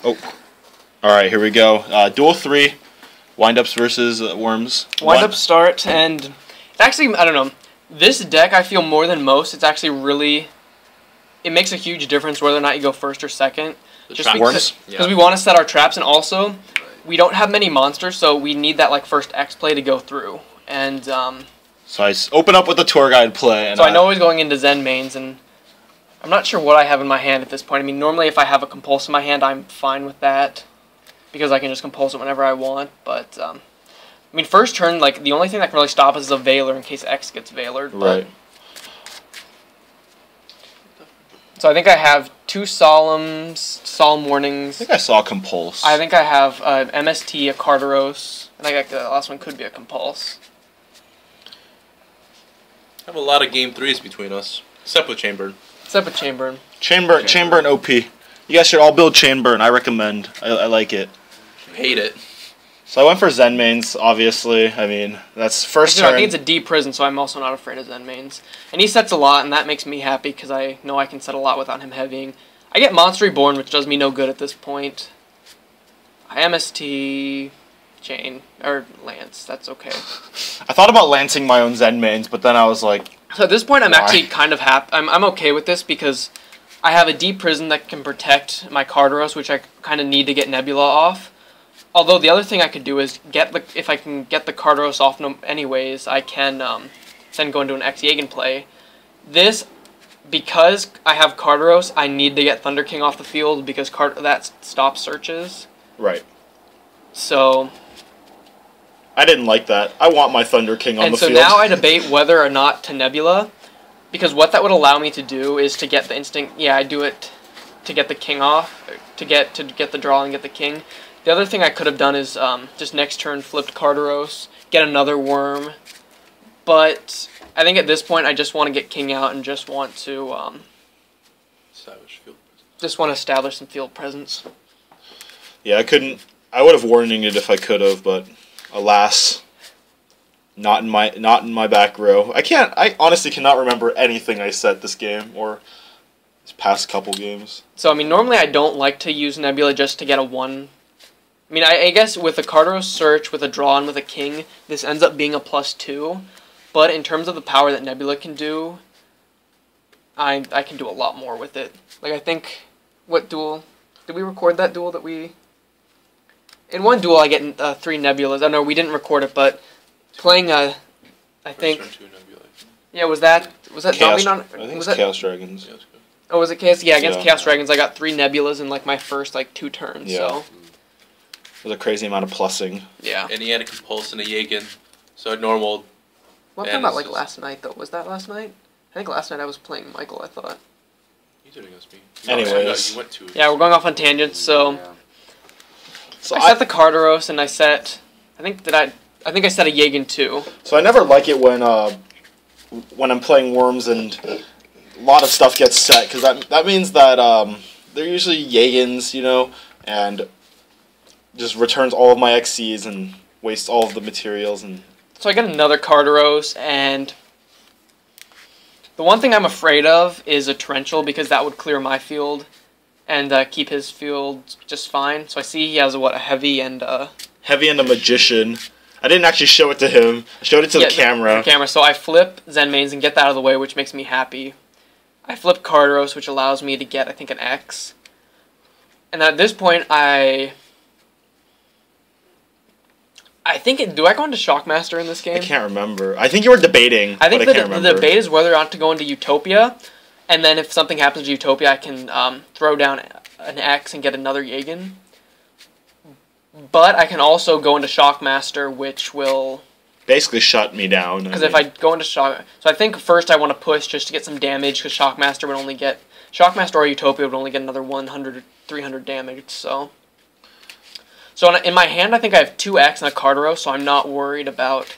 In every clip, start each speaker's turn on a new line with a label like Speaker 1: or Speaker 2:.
Speaker 1: Oh. Alright, here we go. Duel 3. Windups versus Worms.
Speaker 2: Windup start, and it's actually, I don't know. This deck, I feel more than most, it's actually really... It makes a huge difference whether or not you go first or second.
Speaker 1: Just because
Speaker 2: we want to set our traps, and also, we don't have many monsters, so we need that like first X play to go through. And
Speaker 1: so I open up with the tour guide play. And
Speaker 2: so I know he's going into Zen mains, and I'm not sure what I have in my hand at this point. I mean, normally if I have a Compulse in my hand, I'm fine with that, because I can just Compulse it whenever I want. But I mean, first turn, like the only thing that can really stop us is a Veiler in case X gets Veilered.
Speaker 1: Right.
Speaker 2: So I think I have 2 Solemn Warnings.
Speaker 1: I think I saw Compulse.
Speaker 2: I think I have MST, a Carteros, and I think the last one could be a Compulse.
Speaker 3: I have a lot of game 3s between us, except with Chainburn.
Speaker 1: Chainburn OP. You guys should all build Chainburn. I recommend. I like it.
Speaker 3: Hate it.
Speaker 1: So I went for Zen mains, obviously. I mean, that's first turn.
Speaker 2: I think it's a D prison, so I'm also not afraid of Zen mains. And he sets a lot, and that makes me happy, because I know I can set a lot without him heavying. I get Monster Reborn, which does me no good at this point. I MST... Chain. Or Lance. That's okay.
Speaker 1: I thought about lancing my own Zen mains, but then I was like...
Speaker 2: So at this point, I'm actually kind of happy. I'm okay with this, because I have a D prison that can protect my Carteros, which I kind of need to get Nebula off. Although the other thing I could do is if I can get the Carteros off anyways, I can then go into an X-Jagan play. This, because I have Carteros, I need to get Thunder King off the field because that stops searches.
Speaker 1: Right.
Speaker 2: So...
Speaker 1: I didn't like that. I want my Thunder King on the field.
Speaker 2: And so now I debate whether or not to Nebula, because what that would allow me to do is to get the instinct... Yeah, I do it to get the King off, to get the draw and get the King. The other thing I could have done is just next turn flipped Carteros, get another Worm. But I think at this point I just want to get King out and just want to establish some field presence.
Speaker 1: Yeah, I would have warning it if I could have, but alas, not in my back row. I honestly cannot remember anything I said this game or this past couple games.
Speaker 2: So I mean, normally I don't like to use Nebula just to get a 1. I mean, I guess with a Carteros search, with a draw, and with a King, this ends up being a +2. But in terms of the power that Nebula can do, I can do a lot more with it. Like, I think, what duel? Did we record that duel that we... In one duel, I get 3 Nebulas. I know we didn't record it, but playing I think... Yeah, was that
Speaker 1: Chaos,
Speaker 2: Zombie?
Speaker 1: I think it's Chaos Dragons.
Speaker 2: Oh, was it Chaos? Yeah, against Chaos Dragons, I got 3 Nebulas in, like, my first, 2 turns, so...
Speaker 1: It was a crazy amount of plussing.
Speaker 2: Yeah.
Speaker 3: And he had a Compulse and a Jagan. So normal...
Speaker 2: Well, I'm talking about, last night, though. Was that last night? I think last night I was playing Michael, I thought.
Speaker 3: You did against me.
Speaker 1: Anyways.
Speaker 3: You went to...
Speaker 2: Yeah, we're going off on tangents, so...
Speaker 4: Yeah.
Speaker 2: So I set the Carteros, and I set... I think I set a Jagan, too.
Speaker 1: So I never like it when I'm playing Worms and a lot of stuff gets set, because that means that they're usually Jagans, you know, and just returns all of my XCs and wastes all of the materials. And
Speaker 2: so I get another Carteros, and the one thing I'm afraid of is a Torrential, because that would clear my field and keep his field just fine. So I see he has, a Heavy and a
Speaker 1: Magician. I didn't actually show it to him. I showed it to the camera.
Speaker 2: So I flip Zen mains and get that out of the way, which makes me happy. I flip Carteros, which allows me to get, I think, an X. And at this point, I think do I go into Shockmaster in this game?
Speaker 1: I can't remember. I think you were debating.
Speaker 2: I think
Speaker 1: the
Speaker 2: the debate is whether or not to go into Utopia, and then if something happens to Utopia, I can throw down an X and get another Jagan. But I can also go into Shockmaster, which will
Speaker 1: basically shut me down.
Speaker 2: Because if I go into so I think first I want to push just to get some damage, because Shockmaster or Utopia would only get another 100 or 300 damage. So in my hand, I think I have 2X and a Carteros, so I'm not worried about...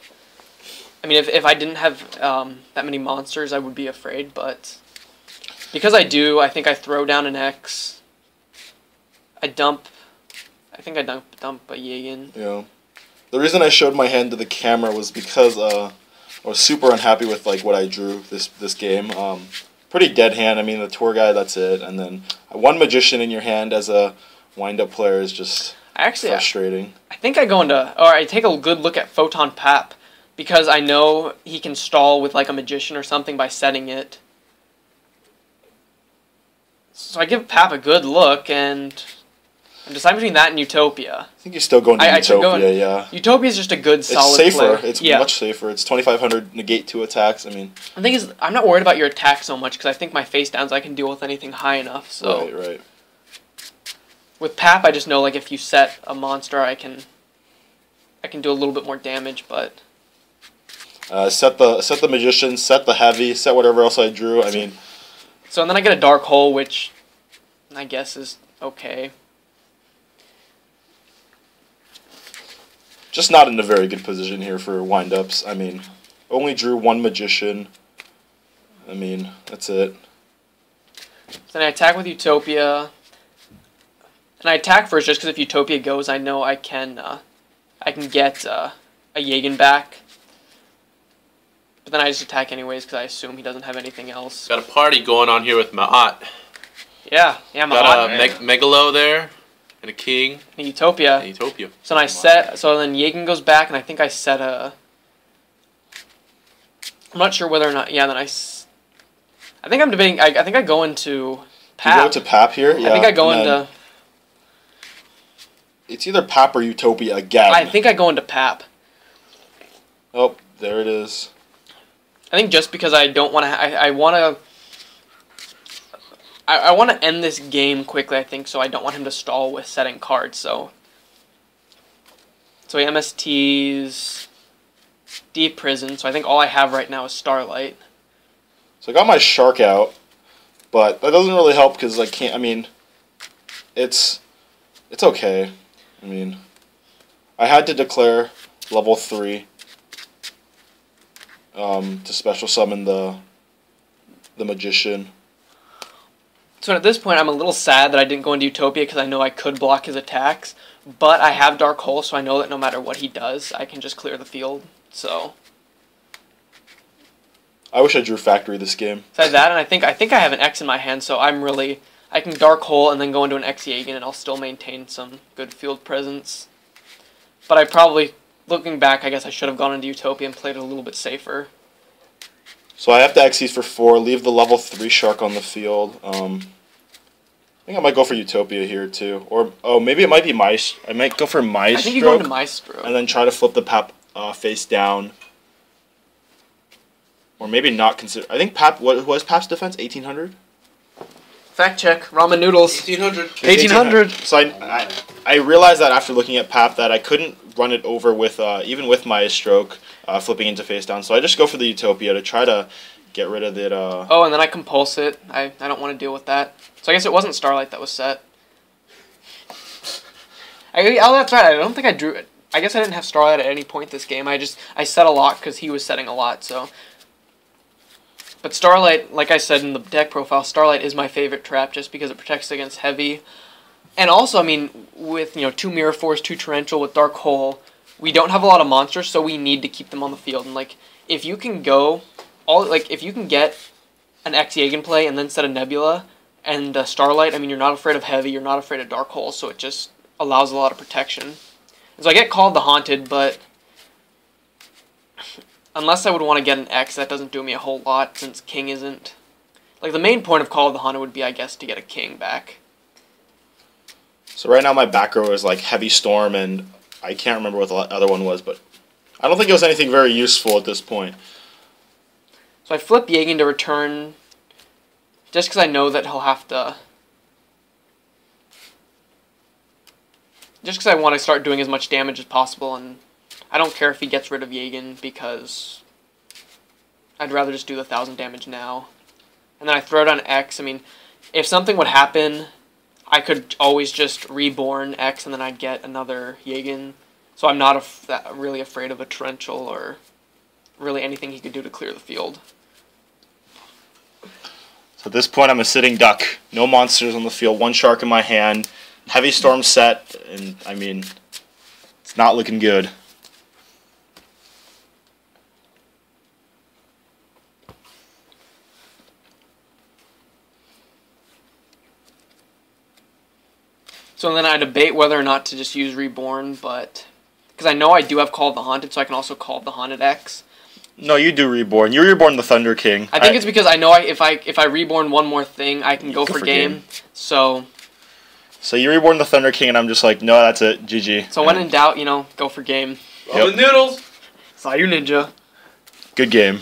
Speaker 2: I mean, if I didn't have that many monsters, I would be afraid, but... Because I do, I think I throw down an X. I think I dump a Jagan.
Speaker 1: Yeah. The reason I showed my hand to the camera was because I was super unhappy with what I drew this game. Pretty dead hand. I mean, the tour guide, that's it. And then 1 Magician in your hand as a wind-up player is just frustrating.
Speaker 2: I think I go into, or I take a good look at Photon Pap, because I know he can stall with like a magician or something by setting it. So I give Pap a good look, and I'm deciding between that and Utopia.
Speaker 1: I think you're still going to Utopia, yeah.
Speaker 2: Utopia is just a good, solid
Speaker 1: It's safer.
Speaker 2: player.
Speaker 1: It's much safer. It's 2,500 negate 2 attacks. I mean,
Speaker 2: the thing is, I'm not worried about your attack so much, because I think my face downs I can deal with anything high enough. So
Speaker 1: right.
Speaker 2: with Pap, I just know like if you set a monster, I can do a little bit more damage, but.
Speaker 1: Set the magician, set the heavy, set whatever else I drew. I mean.
Speaker 2: So and then I get a dark hole, which I guess is okay.
Speaker 1: Just not in a very good position here for wind-ups. I mean, only drew 1 magician. I mean, that's it.
Speaker 2: So then I attack with Utopia. And I attack first just because if Utopia goes, I know I can get a Jagen back. But then I just attack anyways because I assume he doesn't have anything else.
Speaker 3: Got a party going on here with Ma'at.
Speaker 2: Yeah, Ma'at.
Speaker 3: Got a Megalo there, and a king.
Speaker 2: And Utopia.
Speaker 3: And Utopia.
Speaker 2: So then then Jagen goes back, and I think I set a... I'm not sure whether or not... Yeah, then I think I'm debating... I think I go into Pap.
Speaker 1: You go to Pap here? Yeah.
Speaker 2: I think I go into...
Speaker 1: It's either Pap or Utopia again.
Speaker 2: I think I go into Pap.
Speaker 1: Oh, there it is.
Speaker 2: I think just because I don't want to... I want to end this game quickly, I think, so I don't want him to stall with setting cards, so... So he MSTs Deep Prison, so I think all I have right now is Starlight.
Speaker 1: So I got my Shark out, but that doesn't really help because I can't... I mean, it's okay. I mean, I had to declare level 3 to special summon the Magician.
Speaker 2: So at this point, I'm a little sad that I didn't go into Utopia because I know I could block his attacks, but I have Dark Hole, so I know that no matter what he does, I can just clear the field, so...
Speaker 1: I wish I drew Factory this game.
Speaker 2: Besides that, and I think I have an X in my hand, so I'm really... I can Dark Hole and then go into an X Jagen, and I'll still maintain some good field presence. But I probably, looking back, I guess I should have gone into Utopia and played it a little bit safer.
Speaker 1: So I have to Xyz for 4, leave the level 3 Shark on the field. I think I might go for Utopia here too. Or, oh, maybe it might be I might go for Maestro.
Speaker 2: I think you go into Maestro.
Speaker 1: And then try to flip the Pap face down. Or maybe not consider... I think Pap... What was Pap's defense? 1,800?
Speaker 2: Fact check. Ramen noodles.
Speaker 3: 1,800.
Speaker 2: 1,800.
Speaker 1: So I realized that after looking at Pap that I couldn't run it over with even with Maestro flipping into face down. So I just go for the Utopia to try to get rid of it.
Speaker 2: Oh, and then I compulse it. I don't want to deal with that. So I guess it wasn't Starlight that was set. Oh, that's right. I don't think I drew it. I guess I didn't have Starlight at any point this game. I set a lot because he was setting a lot. So. But Starlight, like I said in the deck profile, Starlight is my favorite trap just because it protects against heavy. And also, I mean, with 2 Mirror Force, 2 Torrential with Dark Hole, we don't have a lot of monsters, so we need to keep them on the field. And like, if you can if you can get an X Jagen play and then set a Nebula and Starlight, I mean, you're not afraid of heavy, you're not afraid of Dark Hole, so it just allows a lot of protection. And so I get called the Haunted, but unless I would want to get an X, that doesn't do me a whole lot, since King isn't... Like, the main point of Call of the Haunted would be, I guess, to get a King back.
Speaker 1: So right now my back row is, like, Heavy Storm, and I can't remember what the other one was, but I don't think it was anything very useful at this point.
Speaker 2: So I flip Jagen to return, just because I know that he'll have to... Just because I want to start doing as much damage as possible, and... I don't care if he gets rid of Jagen because I'd rather just do the 1,000 damage now. And then I throw down X. I mean, if something would happen, I could always just reborn X and then I'd get another Jagen. So I'm not really afraid of a Torrential or really anything he could do to clear the field.
Speaker 1: So at this point I'm a sitting duck. No monsters on the field, 1 Shark in my hand. Heavy Storm set, and I mean, it's not looking good.
Speaker 2: So then I debate whether or not to just use Reborn, but because I know I do have Call of the Haunted, so I can also Call of the Haunted X.
Speaker 1: No, you do Reborn. You Reborn the Thunder King.
Speaker 2: I think it's because I know if I Reborn one more thing, I can go for game. So
Speaker 1: you Reborn the Thunder King, and I'm just like, no, that's it, GG.
Speaker 2: So when in doubt, go for game.
Speaker 3: All the noodles.
Speaker 2: Saw you, Ninja.
Speaker 1: Good game.